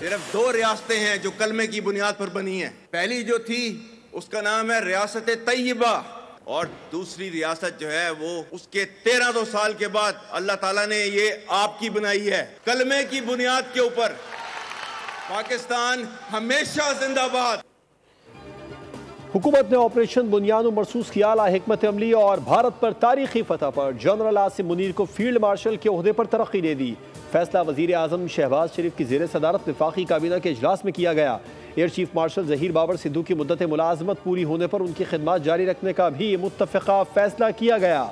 सिर्फ 2 रियासतें हैं जो कलमे की बुनियाद पर बनी हैं। पहली जो थी उसका नाम है रियासत तैयबा, और दूसरी रियासत जो है वो उसके 1300 साल के बाद अल्लाह ताला ने ये आपकी बनाई है। कलमे की बुनियाद के ऊपर पाकिस्तान हमेशा जिंदाबाद। हुकूमत ने ऑपरेशन बुनियाद मरसूस की आला हिकमत अमली और भारत पर तारीखी फतह पर जनरल आसिम मुनीर को फील्ड मार्शल के ओहदे पर तरक्की दे दी। फैसला वजीर आजम शहबाज शरीफ की ज़ेर सदारत वफाकी काबीना के इजलास में किया गया। Air chief marshal Zaheer Babar Sidhu की मुद्दत मुलाजमत पूरी होने पर उनकी खिदमत जारी रखने का भी मुत्तफ़िक़ा फैसला किया गया।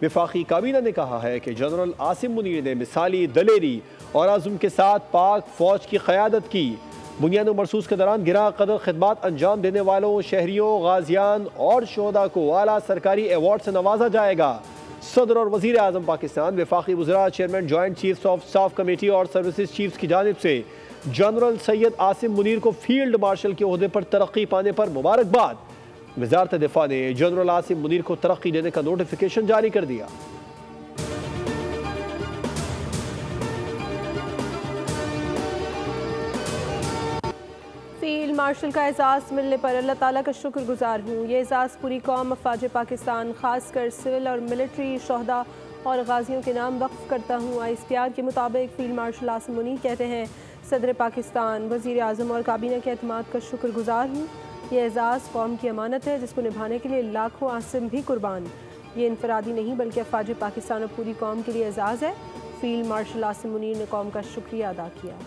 वफाकी काबीना ने कहा है कि जनरल आसिम मुनीर ने मिसाली दलेरी और आज़म के साथ पाक फौज की क़यादत की। बुनियाद मरसूस के दौरान गिरा कदर खिदमत अंजाम देने वालों शहरियों, गाजियान और शोहदा को आला सरकारी अवार्ड से नवाजा जाएगा। सदर और वज़ीर आज़म पाकिस्तान, वफाकी वज़रा, chairman joint chiefs of staff committee और सर्विसेज चीफ्स की जानिब से जनरल सैयद आसिम मुनीर को फील्ड मार्शल के ओहदे पर तरक्की पाने पर मुबारकबाद। वज़ारत दिफा ने जनरल आसिम मुनीर को तरक्की देने का नोटिफिकेशन जारी कर दिया। फील्ड मार्शल का एजाज़ मिलने पर अल्लाह ताला का शुक्रगुजार हूँ। ये एजाज़ पूरी कौम अफ़वाज पाकिस्तान, ख़ासकर सिविल और मिलिट्री शोहदा और गाजियों के नाम वक्फ करता हूँ। ISPR के मुताबिक फील्ड मार्शल आसिम मुनीर कहते हैं, सदर पाकिस्तान, वज़ीर आज़म और काबीना के एतमाद का शुक्रगुजार हूँ। ये एजाज़ कौम की अमानत है जिसको निभाने के लिए लाखों आसिम भी कुर्बान। ये इनफरादी नहीं बल्कि अफ़वाज पाकिस्तान और पूरी कौम के लिए एजाज़ है। फील्ड मार्शल आसिम मुनीर ने कौम का शुक्रिया अदा किया।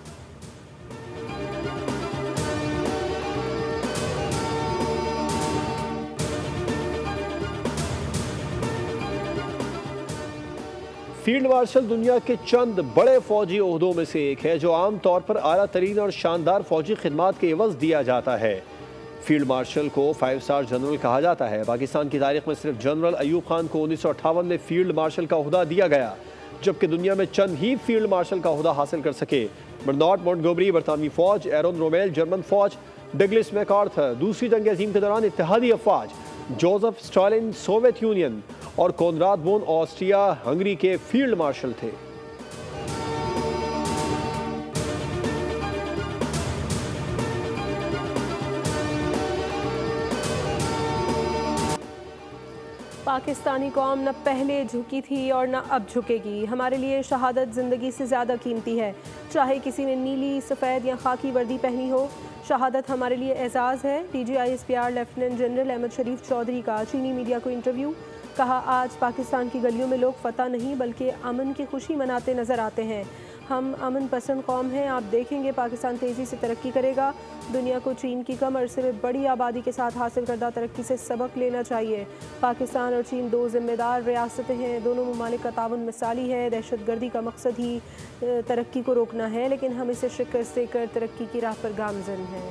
फील्ड मार्शल दुनिया के चंद बड़े फौजी ओहदों में से एक है जो आम तौर पर आला तरीन और शानदार फौजी खिदमात के एवज दिया जाता है। फील्ड मार्शल को 5 स्टार जनरल कहा जाता है। पाकिस्तान की तारीख में सिर्फ जनरल अयूब खान को 1958 में फील्ड मार्शल का ओहदा दिया गया, जबकि दुनिया में चंद ही फील्ड मार्शल का ओहदा हासिल कर सके। बर्नार्ड मोंटगोमरी बरतानवी फौज, एरोन रोमेल जर्मन फौज, डगलस मैकार्थर दूसरी जंग अजीम के दौरान इत्तेहादी अफवाज, जोसेफ स्टालिन सोवियत यूनियन और कोनराड बोन ऑस्ट्रिया हंगरी के फील्ड मार्शल थे। पाकिस्तानी कौम न पहले झुकी थी और न अब झुकेगी। हमारे लिए शहादत ज़िंदगी से ज़्यादा कीमती है, चाहे किसी ने नीली, सफ़ेद या खाकी वर्दी पहनी हो। शहादत हमारे लिए एजाज़ है। DG ISPR lieutenant general Ahmed Sharif Chaudhry का चीनी मीडिया को इंटरव्यू। कहा, आज पाकिस्तान की गलियों में लोग फ़तह नहीं बल्कि अमन की खुशी मनाते नज़र आते हैं। हम अमन पसंद कौम हैं। आप देखेंगे पाकिस्तान तेज़ी से तरक्की करेगा। दुनिया को चीन की कम अरसे में बड़ी आबादी के साथ हासिल करदा तरक्की से सबक लेना चाहिए। पाकिस्तान और चीन 2 ज़िम्मेदार रियासतें हैं। दोनों ममालिक का ताउन मिसाली है। दहशतगर्दी का मकसद ही तरक्की को रोकना है, लेकिन हम इसे शिकस्त देकर तरक्की की राह पर गामज़न हैं।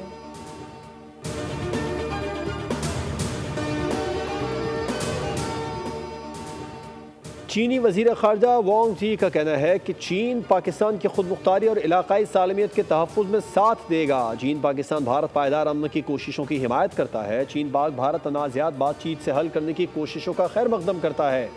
चीनी वज़ीर ख़ारजा वांग जी का कहना है कि चीन पाकिस्तान की खुद मुख्तारी और इलाकाई सालमियत के तहफ़्फ़ुज़ में साथ देगा। चीन पाकिस्तान भारत पायदार अमन की कोशिशों की हिमायत करता है। चीन पाक भारत तनाज़ात बातचीत से हल करने की कोशिशों का खैर मकदम करता है।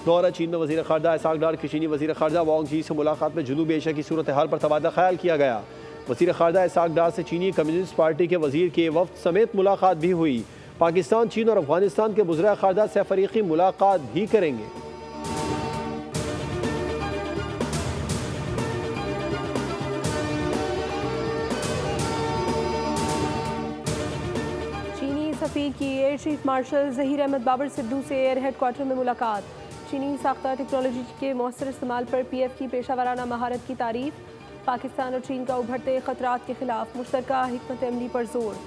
दौरा चीन में वज़ीर ख़ारजा इसाक डार की चीनी वज़ीर ख़ारजा वांग जी से मुलाकात में जनूबी एशिया की सूरत हाल पर तबादला ख्याल किया गया। वज़ीर ख़ारजा इसाक डार से चीनी कम्युनिस्ट पार्टी के वज़ीर के वफ़द समेत मुलाकात भी हुई। पाकिस्तान, चीन और अफ़गानिस्तान के वज़ीर ख़ारजा से फ़रीक़ी मुलाकात भी करेंगे। सफ़ीर की air chief marshal Zaheer Ahmad Babar Sidhu से एयर हेडक्वार्टर में मुलाकात। चीनी साख्ता टेक्नोलॉजी के मौसर इस्तेमाल पर PF की पेशावराना महारत की तारीफ। पाकिस्तान और चीन का उभरते ख़तरात के खिलाफ मुश्तरका हिकमत अमली पर जोर।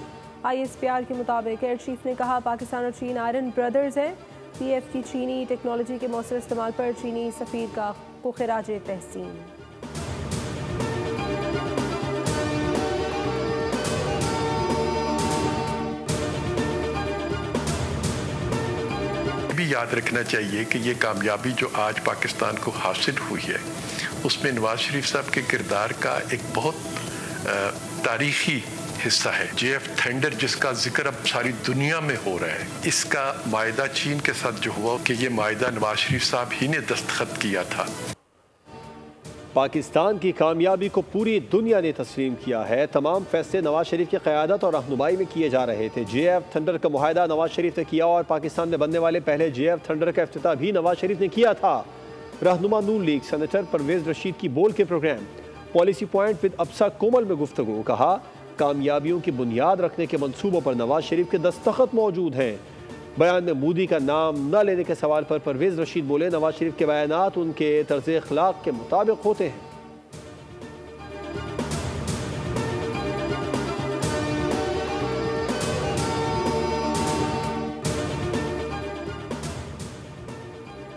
ISPR के मुताबिक एयर चीफ ने कहा, पाकिस्तान और चीन आयरन ब्रदर्स हैं। PF की चीनी टेक्नोलॉजी के मौसर इस्तेमाल पर चीनी सफ़ीर को खिराज तहसीन। याद रखना चाहिए कि ये कामयाबी जो आज पाकिस्तान को हासिल हुई है उसमें नवाज शरीफ साहब के किरदार का एक बहुत तारीखी हिस्सा है। JF थंडर जिसका जिक्र अब सारी दुनिया में हो रहा है, इसका मायदा चीन के साथ जो हुआ कि ये मायदा नवाज शरीफ साहब ही ने दस्तखत किया था। पाकिस्तान की कामयाबी को पूरी दुनिया ने तस्लीम किया है। तमाम फैसले नवाज शरीफ की क़यादत और रहनुमाई में किए जा रहे थे। JF थंडर का मुआहदा नवाज शरीफ ने किया और पाकिस्तान में बनने वाले पहले JF थंडर का इफ्तिताह भी नवाज शरीफ ने किया था। रहनुमा नून लीग सेनेटर परवेज रशीद की बोल के प्रोग्राम पॉलिसी पॉइंट विद अब्सा कोमल में गुफ्तगू, कहा कामयाबियों की बुनियाद रखने के मंसूबों पर नवाज शरीफ के दस्तखत मौजूद हैं। बयान में मोदी का नाम न लेने के सवाल पर परवेज रशीद बोले, नवाज शरीफ के बयानात उनके तर्ज अखलाक के मुताबिक होते हैं।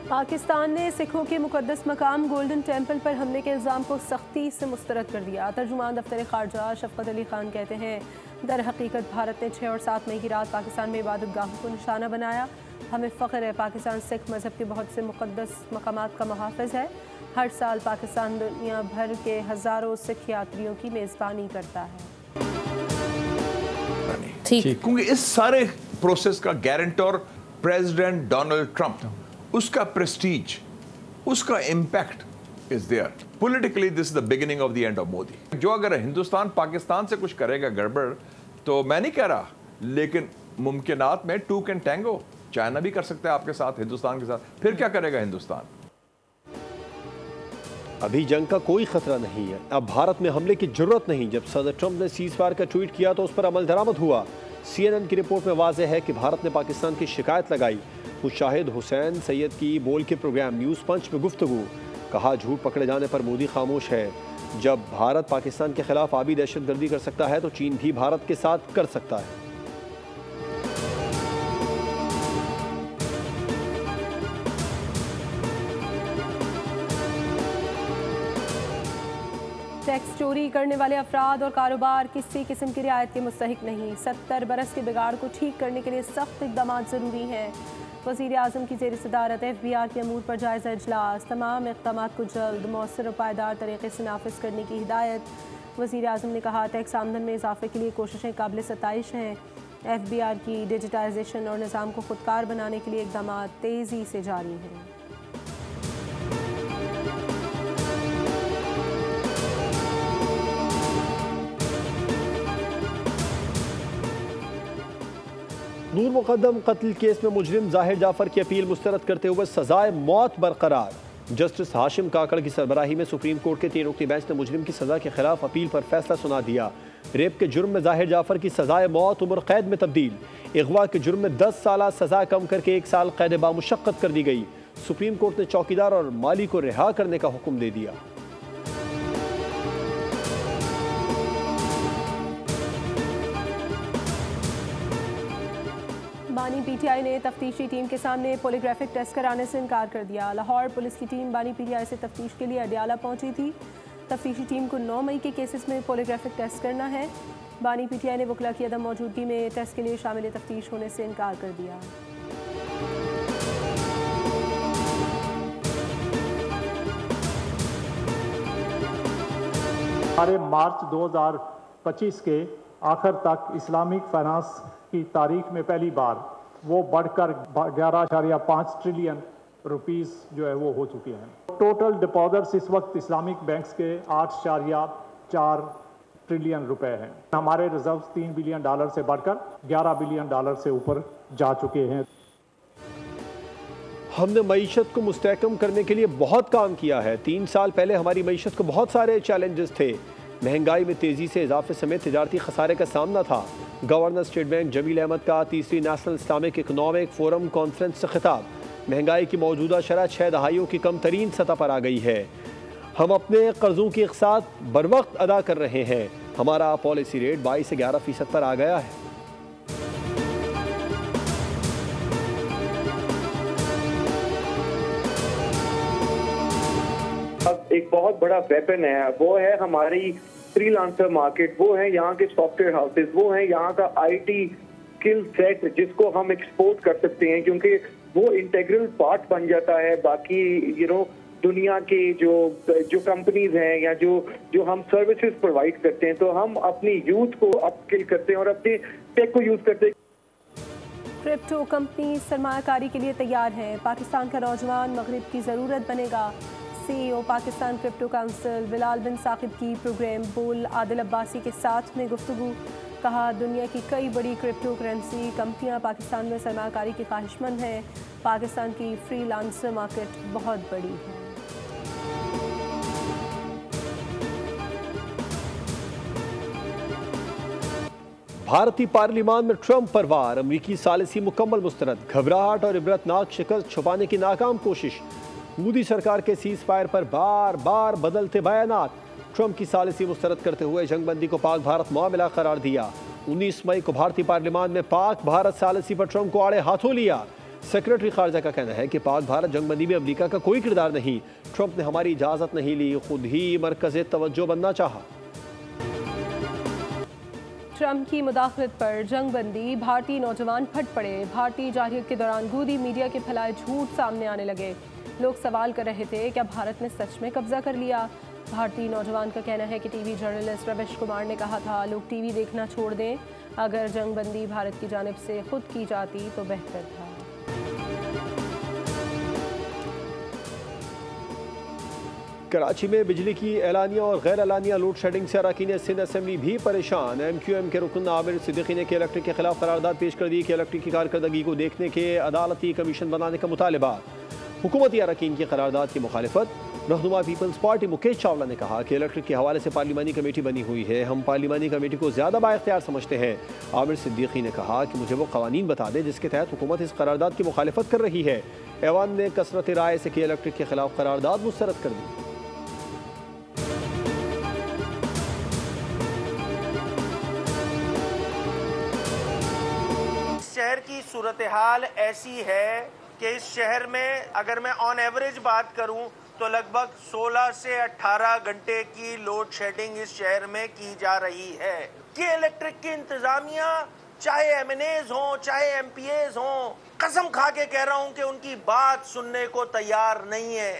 पाकिस्तान ने सिखों के मुकद्दस मकाम गोल्डन टेम्पल पर हमले के इल्ज़ाम को सख्ती से मुस्तरद कर दिया। तर्जुमान दफ्तर खारजा शफकत अली खान कहते हैं, दर हकीकत भारत ने 6 और 7 मई की रात पाकिस्तान में इबादत गाहों को निशाना बनाया। हमें फ़ख्र है पाकिस्तान सिख मज़हब के बहुत से मुक़द्दस मकामात का मुहाफ़िज़ है। हर साल पाकिस्तान दुनिया भर के हज़ारों सिख यात्रियों की मेज़बानी करता है। ठीक, क्योंकि इस सारे प्रोसेस का गारंटर प्रेसिडेंट डोनाल्ड ट्रंप, उसका प्रेस्टीज, उसका impact is there. Politically this is the beginning of the end of Modi. जो अगर हिंदुस्तान पाकिस्तान से कुछ करेगा गड़बड़, तो मैं नहीं कह रहा, लेकिन मुमकिनात में 2 कैन टैंगो। चाइना भी कर सकता है आपके साथ, हिंदुस्तान के साथ, फिर क्या करेगा हिंदुस्तान? अभी जंग का कोई खतरा नहीं है, अब भारत में हमले की जरूरत नहीं। जब सदर ट्रंप ने सीज़फायर का ट्वीट किया तो उस पर अमल दरामद हुआ। CNN की रिपोर्ट में वाज़ेह है कि भारत ने पाकिस्तान की शिकायत लगाई। मुशाहिद हुसैन सैयद की बोल के प्रोग्राम न्यूज़ पंच में गुफ्तगू, कहा झूठ पकड़े जाने पर मोदी खामोश है। जब भारत पाकिस्तान के खिलाफ आबी दहशतगर्दी कर सकता है तो चीन भी भारत के साथ कर सकता है। टैक्स चोरी करने वाले अफराद और कारोबार किसी किस्म की रियायत के मुस्तहिक नहीं। 70 बरस के बिगाड़ को ठीक करने के लिए सख्त इक़दाम ज़रूरी हैं। वज़ीर आज़म की ज़ेर सदारत FBR के अमूर पर जायज़ा इजलास, तमाम इक़दाम को जल्द मौसर और पायदार तरीके से नाफिज करने की हिदायत। वज़ीर आज़म ने कहा, टैक्स आमदन में इजाफे के लिए कोशिशें काबिल सताइश हैं। FBR की डिजिटाइजेशन और निज़ाम को खुदकार बनाने के लिए इक़दाम तेज़ी से जारी हैं। नूर मुक़द्दम कत्ल केस में मुजरिम ज़ाहिर जाफ़र की अपील मुस्तरद करते हुए सज़ाए मौत बरकरार। जस्टिस हाशिम काकड़ की सरबराही में सुप्रीम कोर्ट के 3 रुकनी बेंच ने मुजरिम की सज़ा के खिलाफ अपील पर फैसला सुना दिया। रेप के जुर्म में ज़ाहिर जाफ़र की सज़ाए मौत उम्र कैद में तब्दील। अगवा के जुर्म में 10 साल सज़ा कम करके 1 साल कैद बामुशक्क़त कर दी गई। सुप्रीम कोर्ट ने चौकीदार और माली को रिहा करने का हुक्म दे दिया। बानी PTI ने तफ्तीशी टीम के सामने पॉलीग्राफिक टेस्ट कराने से इनकार कर दिया। लाहौर पुलिस की टीम बानी PTI से तफ्तीश के लिए अडियाला पहुंची थी। तफ्तीशी टीम को 9 मई के केसेस में पॉलीग्राफिक टेस्ट करना है। बानी PTI ने वकला की अदम मौजूदगी में टेस्ट के लिए शामिल तफ्तीश होने से इनकार कर दिया। हमारे मार्च 2025 के आखिर तक इस्लामिक फाइनेंस की तारीख में पहली बार वो बढ़कर 11.5 ट्रिलियन रुपीस जो है वो हो चुके हैं। टोटल डिपॉजिट्स इस वक्त इस्लामिक बैंक्स के 8.4 ट्रिलियन रुपए हैं। हमारे रिजर्व्स $3 बिलियन से बढ़कर $11 बिलियन से ऊपर जा चुके हैं। हमने मईशत को मुस्तहकम करने के लिए बहुत काम किया है। 3 साल पहले हमारी मईशत को बहुत सारे चैलेंजेस थे। महंगाई में तेज़ी से इजाफे समेत तिजारती खसारे का सामना था। Governor state bank Jameel Ahmed का 3री national Islamic economic forum conference से खिताब। महंगाई की मौजूदा शरह 6 दहाइयों की कम तरीन सतह पर आ गई है। हम अपने कर्जों की इक़सात बर वक्त अदा कर रहे हैं। हमारा पॉलिसी रेट 22 से 11% पर आ गया है। अब एक बहुत बड़ा वेपन है, वो है हमारी फ्रीलांसर मार्केट, वो है यहाँ के सॉफ्टवेयर हाउसेज, वो है यहाँ का IT स्किल सेट जिसको हम एक्सपोर्ट कर सकते हैं, क्योंकि वो इंटेग्रल पार्ट बन जाता है बाकी दुनिया के जो कंपनीज हैं या जो हम सर्विसेज प्रोवाइड करते हैं। तो हम अपनी यूथ को अपस्किल करते हैं और अपने टेक को यूज करते हैं। क्रिप्टो कंपनी सरमायाकारी के लिए तैयार है। पाकिस्तान का नौजवान मगरिब की ज़रूरत बनेगा। CEO Pakistan crypto council Bilal bin Saqib की प्रोग्राम बुल आदिल अब्बासी के साथ में गुफ्तगू। कहा दुनिया की कई बड़ी क्रिप्टो करेंसी कंपनियां पाकिस्तान में सरमाकारी की ख्वाहिशमंद हैं। पाकिस्तान की फ्रीलांसर मार्केट बहुत बड़ी है। भारतीय पार्लियामान में ट्रंप पर वार, अमरीकी सालिसी मुकम्मल मुस्तरद, घबराहट और इबरतनाक शिकस्त छुपाने की नाकाम कोशिश। मोदी सरकार के सीज फायर पर बार बार बदलते बयानात। ट्रंप की सालिसी मुस्तरद करते हुए जंगबंदी को पाक भारत मामला करार दिया। 19 मई को भारतीय पार्लियामान में पाक भारत सालिसी पर ट्रंप को आड़े हाथों लिया। सेक्रेटरी खारजा का कहना है कि पाक भारत जंगबंदी में अमरीका का कोई किरदार नहीं। ट्रंप ने हमारी इजाज़त नहीं ली, खुद ही मरकज़ तवज्जो बनना चाहा। ट्रंप की मुदाखलत पर जंगबंदी, भारतीय नौजवान फट पड़े। भारतीय जारहियत के दौरान गोदी मीडिया के फैलाए झूठ सामने आने लगे। लोग सवाल कर रहे थे क्या भारत ने सच में कब्जा कर लिया। भारतीय नौजवान का कहना है कि टीवी जर्नलिस्ट रविश कुमार ने कहा था लोग टीवी देखना छोड़ दें, अगर जंगबंदी भारत की जानिब से खुद की जाती तो बेहतर था। कराची में बिजली की एलानिया और गैर एलानिया लोड शेडिंग से अरकान सिंध असेंबली भी परेशान। MQM के रुकन आमिर सिद्दीकी ने के इलेक्ट्रिक के खिलाफ करारदाद पेश कर दी। के इलेक्ट्रिक की कारकर्दगी को देखने के अदालती कमीशन बनाने का मुतालबा। हुकूमती अरकान की करारदाद की मुखालिफत। रहनुमा पीपल्स पार्टी मुकेश चावला ने कहा कि इलेक्ट्रिक के हवाले से पार्लिमानी कमेटी बनी हुई है, हम पार्लिमानी कमेटी को ज़्यादा बाइख्तियार समझते हैं। आमिर सिद्दीकी ने कहा कि मुझे वो कवानीन बता दें जिसके तहत हुकूमत इस करारदाद की मुखालिफत कर रही है। ऐवान ने कसरत राय से के इलेक्ट्रिक के खिलाफ करारदाद मुस्तरद कर दी। शहर की सूरत हाल ऐसी है कि इस शहर में अगर मैं ऑन एवरेज बात करूं तो लगभग 16 से 18 घंटे की लोड शेडिंग इस शहर में की जा रही है। कि इलेक्ट्रिक की इंतजामिया चाहे MNAs हों चाहे MPAs हों, कसम खा के कह रहा हूं कि उनकी बात सुनने को तैयार नहीं है।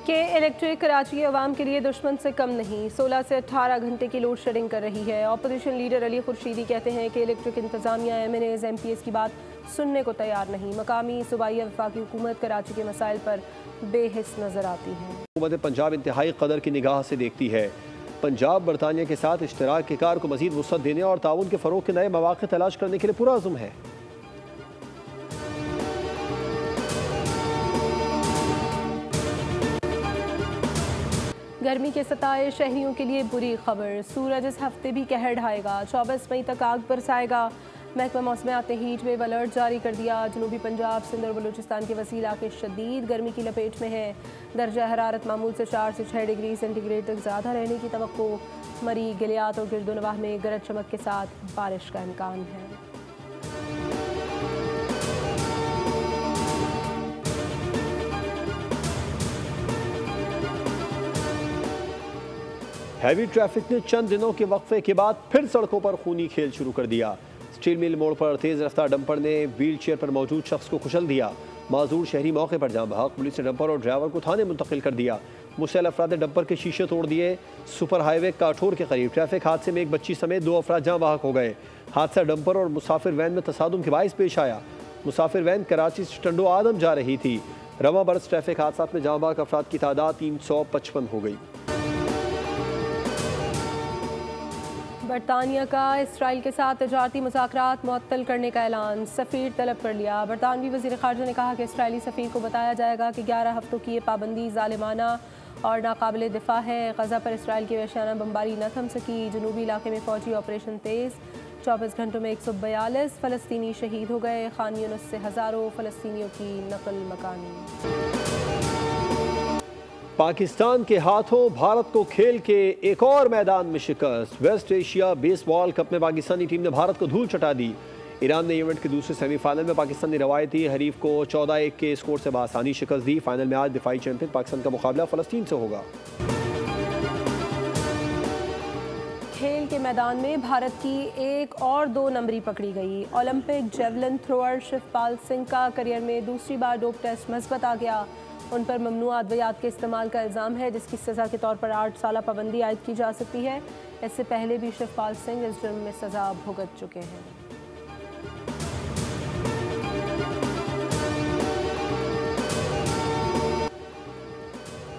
कि इलेक्ट्रिक कराची अवाम के लिए दुश्मन से कम नहीं, 16 से 18 घंटे की लोड शेडिंग कर रही है। अपोजिशन लीडर अली खुर्शीदी कहते हैं कि इलेक्ट्रिक इंतजामिया MNAs MPAs की बात सुनने को तैयार नहीं। मकामी सूबाई वफाकी हुकूमत कराची के मसाइल पर बेहिस नजर आती है। हुकूमत पंजाब इंतहाई कदर की निगाह से देखती है। पंजाब बरतानिया के साथ इश्तराक के कार को मजीद वुसअत देने और ताउन के फ़रोग के नए मौक़े तलाश करने के लिए पुरअज़्म है। गर्मी के सताए शहरियों के लिए बुरी खबर, सूरज इस हफ्ते भी कहर ढाएगा। 24 मई तक आग बरसाएगा। महकमा मौसमियात ने हीट वेव अलर्ट जारी कर दिया। जनूबी पंजाब, सिंध और बलूचिस्तान के वसी इलाके शदीद गर्मी की लपेट में है। दर्जा हरारत मामूल से 4 से 6 डिग्री सेंटीग्रेड तक ज़्यादा रहने की तवक्को। मरी, गिलियात और गिरदोनवाह में गरज चमक के साथ बारिश का इम्कान है। हैवी ट्रैफिक ने चंद दिनों के वक्फे के बाद फिर सड़कों पर खूनी खेल शुरू कर दिया। स्टील मिल मोड़ पर तेज रफ्तार डंपर ने व्हील चेयर पर मौजूद शख्स को कुचल दिया। माजूर शहरी मौके पर जाम बहक। पुलिस ने डंपर और ड्राइवर को थाने मुंतकिल कर दिया। मुश्तल अफराद ने डंपर के शीशे तोड़ दिए। सुपर हाईवे काठोर के करीब ट्रैफिक हादसे में एक बच्ची समेत 2 अफराद जाम बहक हो गए। हादसा डंपर और मुसाफिर वैन में तसादुम के बाइस पेश आया। मुसाफिर वैन कराची से टंडो आदम जा रही थी। रवा बरस ट्रैफिक हादसा में जाम बहक अफराद की तादाद 355 हो गई। बरतानिया का इसराइल के साथ तजारती मुज़ाकरात मुअत्तल करने का ऐलान, सफ़ीर तलब कर लिया। बरतानवी वज़ीर ख़ारजा ने कहा कि इसराइली सफ़ीर को बताया जाएगा कि 11 हफ्तों की ये पाबंदी ज़ालिमाना और नाकाबिले दिफा है। गज़ा पर इसराइल की वहशाना बमबारी न थम सकी। जनूबी इलाके में फ़ौजी ऑपरेशन तेज़। 24 घंटों में 142 फ़लस्तीनी शहीद हो गए। खान यूनिस से हज़ारों फ़लस्तीनियों की नकल मकानी। पाकिस्तान के हाथों भारत को खेल के एक और मैदान में शिकस्त। वेस्ट एशिया बेसबॉल कप में पाकिस्तानी टीम ने भारत को धूल चटा दी। ईरान ने इवेंट के दूसरे सेमीफाइनल में पाकिस्तानी रवायती हरीफ को 14-1 के स्कोर से बआसानी शिकस्त दी। फाइनल में आज दिफाई चैंपियन पाकिस्तान का मुकाबला फ़लस्तीन से होगा। खेल के मैदान में भारत की एक और 2 नंबरी पकड़ी गई। Olympic javelin thrower Shivpal Singh का करियर में दूसरी बार डोप टेस्ट मस्बत आ गया। उन पर ममनुआ अद्वियात के इस्तेमाल का इल्ज़ाम है, जिसकी सज़ा के तौर पर 8 साल पाबंदी आयद की जा सकती है। इससे पहले भी शिवपाल सिंह इस जुर्म में सज़ा भुगत चुके हैं।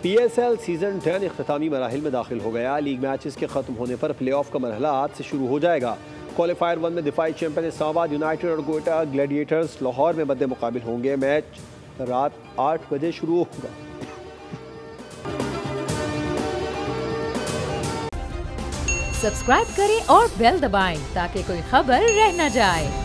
PSL सीजन 10 इख्तितामी मराहिल में दाखिल हो गया। लीग मैचेस के खत्म होने पर प्ले ऑफ का मरहला आज से शुरू हो जाएगा। क्वालिफायर 1 में दिफाई चैंपियन इस्लामाबाद यूनाइटेड और कोयटा ग्लैडिएटर्स लाहौर में मद्दे मुकाबिल होंगे। मैच रात 8 बजे शुरू होगा। सब्सक्राइब करें और बेल दबाएं ताकि कोई खबर रह न जाए।